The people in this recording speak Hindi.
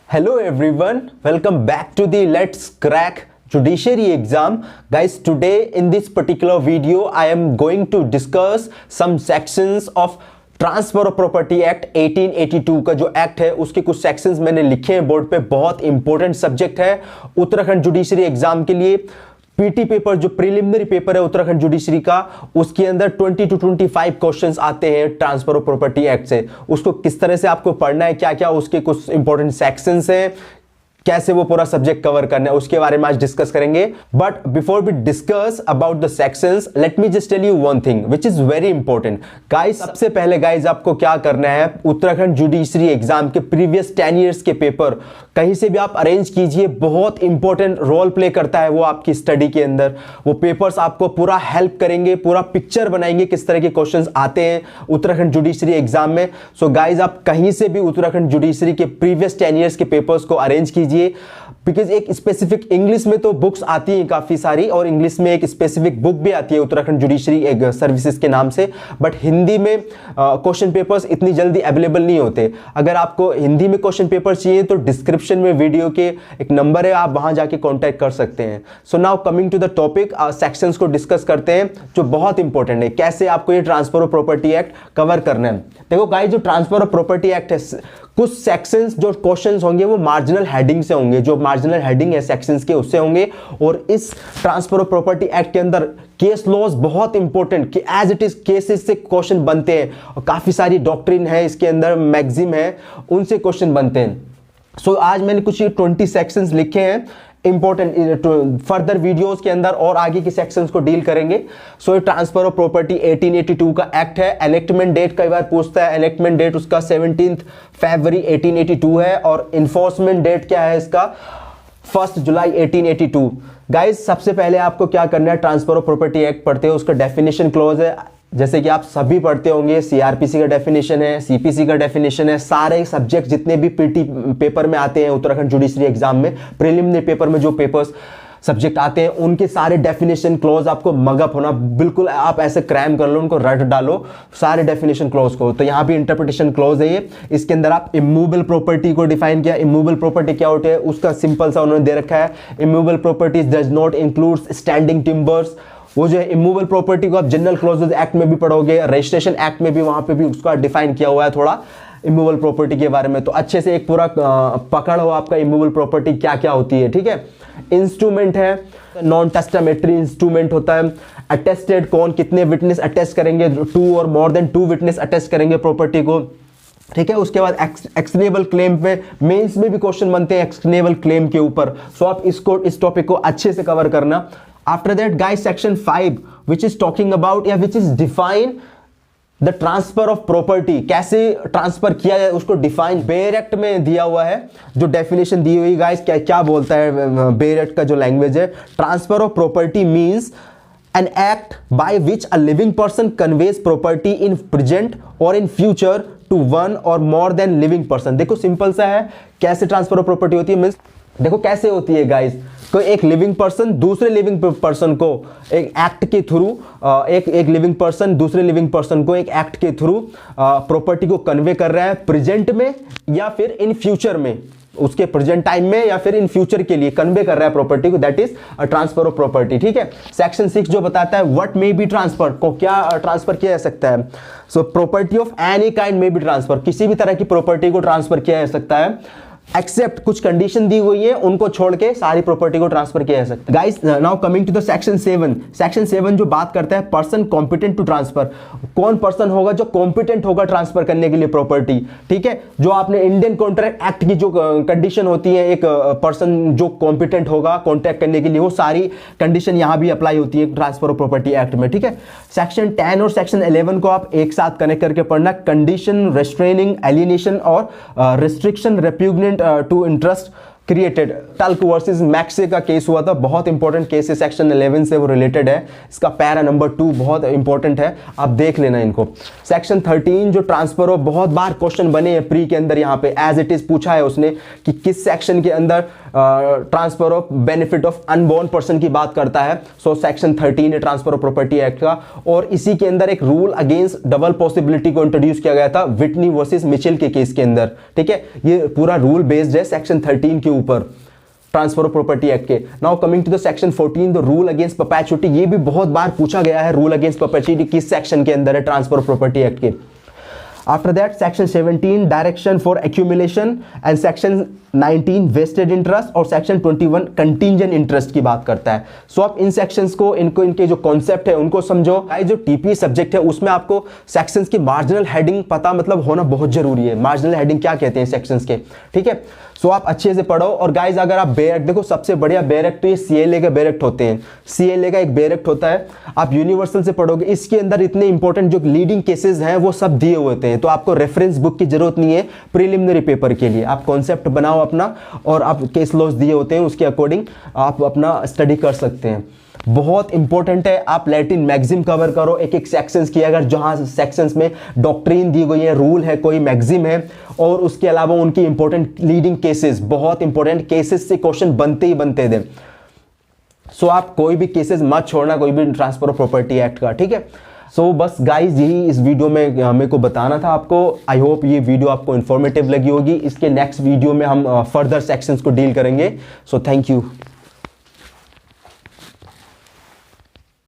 Hello everyone, welcome back to the Let's Crack Judiciary exam. Guys, today in this particular video I am going to discuss some sections of transfer of property act 1882 का जो एक्ट है उसके कुछ सेक्शंस मैंने लिखे हैं बोर्ड पे। बहुत इंपॉर्टेंट सब्जेक्ट है उत्तराखंड जुडिशरी एग्जाम के लिए। पीटी पेपर जो प्रीलिमिनरी पेपर है उत्तराखंड जुडिशरी का, उसके अंदर 20 to 25 क्वेश्चंस आते हैं ट्रांसफर ऑफ प्रॉपर्टी एक्ट से। उसको किस तरह से आपको पढ़ना है, क्या क्या उसके कुछ इंपॉर्टेंट सेक्शंस हैं, कैसे वो पूरा सब्जेक्ट कवर करना है, उसके बारे में आज डिस्कस करेंगे। But before we discuss about the sections, let me just tell you one thing which is very important guys. सबसे पहले गाइस आपको क्या करना है, उत्तराखंड जुडिशरी एग्जाम के प्रीवियस 10 ईयर्स के पेपर कहीं से भी आप अरेंज कीजिए। बहुत इंपॉर्टेंट रोल प्ले करता है वो आपकी स्टडी के अंदर। वो पेपर्स आपको पूरा हेल्प करेंगे, पूरा पिक्चर बनाएंगे किस तरह के क्वेश्चंस आते हैं उत्तराखंड जुडिशरी एग्जाम में। सो गाइस आप कहीं से भी उत्तराखंड जुडिशरी के प्रीवियस 10 ईयर्स के पेपर्स को अरेंज कीजिए। बिकॉज एक स्पेसिफिक इंग्लिश में तो बुक्स आती हैं काफी सारी, और इंग्लिश में एक स्पेसिफिक बुक भी आती है उत्तराखंड जुडिशरी सर्विसेज के नाम से, बट हिंदी में क्वेश्चन पेपर्स इतनी जल्दी अवेलेबल नहीं होते। अगर आपको हिंदी में क्वेश्चन पेपर चाहिए तो डिस्क्रिप्शन में वीडियो के एक नंबर है, आप वहां जाके कांटेक्ट कर सकते हैं। So now coming to the topic, sections को डिस्कस करते हैं जो बहुत इंपॉर्टेंट है, कैसे आपको ये transfer of property act cover करना है। देखो गाइस, जो ट्रांसफर ऑफ प्रॉपर्टी एक्ट है, कुछ सेक्शंस जो क्वेश्चंस होंगे वो मार्जिनल हेडिंग से होंगे, जो मार्जिनल हेडिंग है सेक्शंस के उससे होंगे। और इस ट्रांसफर ऑफ प्रॉपर्टी एक्ट के अंदर केस लॉज बहुत इंपॉर्टेंट कि एज इट इज केसेस से क्वेश्चन बनते हैं, और काफी सारी डॉक्ट्रिन है इसके अंदर, मैक्सिम है, उनसे क्वेश्चन बनते हैं। सो आज मैंने कुछ 20 सेक्शंस लिखे हैं इंपॉर्टेंट। फर्दर वीडियोस के अंदर और आगे की सेक्शंस को डील करेंगे। सो ये ट्रांसफर ऑफ प्रॉपर्टी 1882 का एक्ट है। एनेक्टमेंट डेट कई बार पूछता है, एनेक्टमेंट डेट उसका 17 फरवरी 1882 है, और इन्फोर्समेंट डेट क्या है इसका, 1 जुलाई 1882। गाइस सबसे पहले आपको क्या करना है, ट्रांसफर ऑफ प्रॉपर्टी एक्ट पढ़ते हो, उसका डेफिनेशन क्लॉज है, जैसे कि आप सभी पढ़ते होंगे। सीआरपीसी का डेफिनेशन है, सीपीसी का डेफिनेशन है, सारे सब्जेक्ट जितने भी पीटी पेपर में आते हैं उत्तराखंड जुडिशरी एग्जाम में, प्रीलिमिनरी पेपर में जो पेपर्स सब्जेक्ट आते हैं उनके सारे डेफिनेशन क्लॉज आपको मगअप होना, बिल्कुल आप ऐसे क्रैम कर लो, उनको रट डालो सारे डेफिनेशन क्लॉज को। तो यहाँ भी इंटरप्रिटेशन क्लॉज है ये। इसके अंदर आप इमूवेबल प्रॉपर्टी को डिफाइन किया। इमूवेबल प्रॉपर्टी क्या होती है उसका सिंपल सा उन्होंने दे रखा है, immovable properties does not include standing timbers. वो जो है इमूवेबल प्रॉपर्टी को आप जनरल क्लॉजेज एक्ट में भी पढ़ोगे, रजिस्ट्रेशन एक्ट में भी, वहां पे भी उसका डिफाइन किया हुआ है थोड़ा इमूवेबल प्रॉपर्टी के बारे में। तो अच्छे से एक पूरा पकड़ हो आपका इमूवेबल प्रॉपर्टी क्या क्या होती है, ठीक है। इंस्ट्रूमेंट है, नॉन टेस्टामेटरी इंस्ट्रूमेंट होता है। अटेस्टेड, कौन कितने विटनेस अटेस्ट करेंगे, 2 और मोर देन 2 विटनेस अटेस्ट करेंगे प्रॉपर्टी को, ठीक है। उसके बाद एक्शनेबल क्लेम पे मेंस में भी क्वेश्चन बनते हैं एक्शनेबल क्लेम के ऊपर। सो आप इस टॉपिक को अच्छे से कवर करना। After that guys, section 5 which is talking about या which is define the transfer of property, कैसे ट्रांसफर किया जाए उसको डिफाइन बेयर एक्ट में दिया हुआ है। जो डेफिनेशन दी हुई गाइस, क्या क्या बोलता है बेयर एक्ट का जो लैंग्वेज है, transfer of property means an act by which a living person conveys property in present or in future to one or more than living person। देखो सिंपल सा है, कैसे ट्रांसफर ऑफ प्रॉपर्टी होती है, मींस देखो कैसे होती है गाइस, कोई एक लिविंग पर्सन दूसरे लिविंग पर्सन को एक एक्ट के थ्रू, एक लिविंग पर्सन दूसरे लिविंग पर्सन को एक एक्ट के थ्रू प्रॉपर्टी को कन्वे कर रहा है प्रेजेंट में या फिर इन फ्यूचर में, उसके प्रेजेंट टाइम में या फिर इन फ्यूचर के लिए कन्वे कर रहा है प्रॉपर्टी को, that is transfer of property, ठीक है। सेक्शन 6 जो बताता है व्हाट मे बी ट्रांसफर, को क्या ट्रांसफर किया जा सकता है। So property of any kind may be transfer, किसी भी तरह की प्रॉपर्टी को ट्रांसफर किया जा सकता है, एक्सेप्ट कुछ कंडीशन दी हुई है, उनको छोड़ के सारी प्रॉपर्टी को ट्रांसफर किया जा सकता है। Guys now coming to the section 7। Section 7 जो बात करता है पर्सन कॉम्पिटेंट टू ट्रांसफर, कौन पर्सन होगा जो कॉम्पिटेंट होगा ट्रांसफर करने के लिए प्रॉपर्टी, ठीक है। जो आपने इंडियन कॉन्ट्रैक्ट एक्ट की जो कंडीशन होती है, एक पर्सन जो कॉम्पिटेंट होगा कॉन्ट्रैक्ट करने के लिए, वो सारी कंडीशन यहां भी अप्लाई होती है ट्रांसफर ऑफ प्रॉपर्टी एक्ट में, ठीक है। सेक्शन 10 और सेक्शन 11 को आप एक साथ कनेक्ट करके पढ़ना। कंडीशन, रेस्ट्रेनिंग, एलिनेशन और restriction repugnant to interest created, Tulk versus Moxhay का केस हुआ था, बहुत इंपॉर्टेंट केस है, सेक्शन 11 से वो रिलेटेड है। इसका पैरा नंबर 2 बहुत इंपॉर्टेंट है, आप देख लेना इनको। सेक्शन 13 जो ट्रांसफर ऑफ, बहुत बार क्वेश्चन बने हैं प्री के अंदर, यहाँ पे एज इट इज पूछा है उसने कि किस सेक्शन के अंदर transfer of benefit of unborn person की बात करता है। सो सेक्शन 13 है ट्रांसफर ऑफ प्रॉपर्टी एक्ट का, और इसी के अंदर एक रूल अगेंस्ट डबल पॉसिबिलिटी को इंट्रोड्यूस किया गया था विटनी वर्सेस मिचेल के केस के अंदर। ठीक है, ये पूरा रूल बेस्ड है सेक्शन 13 के ऊपर, ट्रांसफर ऑफ प्रॉपर्टी एक्ट के। Now coming to the section 14, the rule against perpetuity. ये भी बहुत बार पूछा गया है, रूल अगेंस्ट परपेचुइटी किस सेक्शन के अंदर है ट्रांसफर ऑफ प्रॉपर्टी एक्ट के। After that section 17 direction for accumulation and section 19 vested interest और सेक्शन 21 कंटीजेंट इंटरेस्ट की बात करता है। सो आप इन सेक्शंस को इनके जो कॉन्सेप्ट है उनको समझो। जो टीपी सब्जेक्ट है उसमें आपको सेक्शंस की मार्जिनल हेडिंग पता मतलब होना बहुत जरूरी है। मार्जिनल हेडिंग क्या कहते हैं सेक्शंस के, ठीक है। सो आप अच्छे से पढ़ो। और गाइज अगर आप बेरेक्ट देखो, सबसे बढ़िया बेरेक्ट तो ये सीएलए के बेरेक्ट होते हैं। सीएलए का एक बेरेक्ट होता है, आप यूनिवर्सल से पढ़ोगे, इसके अंदर इतने इंपॉर्टेंट जो लीडिंग केसेस हैं वो सब दिए हुए हैं। तो आपको रेफरेंस बुक की जरूरत नहीं है प्रीलिमिनरी पेपर के लिए। आप कॉन्सेप्ट बनाओ अपना, और आप केस लॉज दिए होते हैं उसके अकॉर्डिंग आप अपना स्टडी कर सकते हैं। बहुत इंपॉर्टेंट है, आप लैटिन मैगजिम कवर करो एक एक सेक्शंस की। अगर जहां सेक्शंस में डॉक्ट्रिन दी गई है, रूल है, कोई मैगजिम है, और उसके अलावा उनकी इंपॉर्टेंट लीडिंग केसेस, बहुत इंपॉर्टेंट केसेस से क्वेश्चन बनते ही बनते हैं। सो आप कोई भी केसेस मत छोड़ना, कोई भी ट्रांसफर ऑफ प्रॉपर्टी एक्ट का, ठीक है। सो बस गाइज यही इस वीडियो में मेरे को बताना था आपको। आई होप ये वीडियो आपको इन्फॉर्मेटिव लगी होगी। इसके नेक्स्ट वीडियो में हम फर्दर सेक्शंस को डील करेंगे। So thank you.